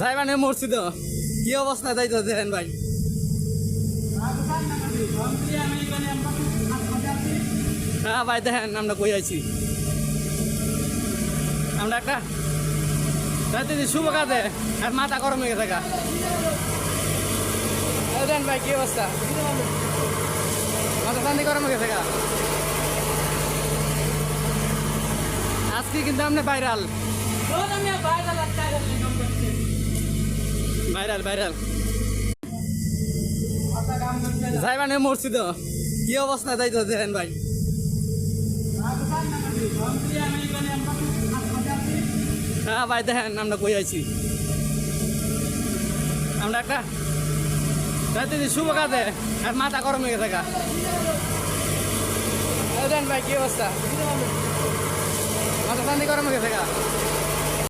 যাই মানে মরছি তো কি অবস্থা তাই তো দেখেন ভাই। হ্যাঁ ভাই দেখেন আমরা কই আছি, আমরা একটা রাতে শুভ কাজে আর মাথা গরম হয়ে থাকা। দেখেন ভাই কি অবস্থা, মাথা শান্তি গরম হয়ে থাকা। আজকে কিন্তু আপনি ভাইরাল ভাইরাল ভাইরাল যাই মানে মরছি তো কি অবস্থা তাই তো দেখেন ভাই। হ্যাঁ ভাই দেখেন আমরা কই আছি, আমরা একটা রাতে শুভ কাজে আর মাথা গরম হয়ে থাকা। দেখেন ভাই কি অবস্থা, মাথা শান্তি গরম হয়ে থাকা।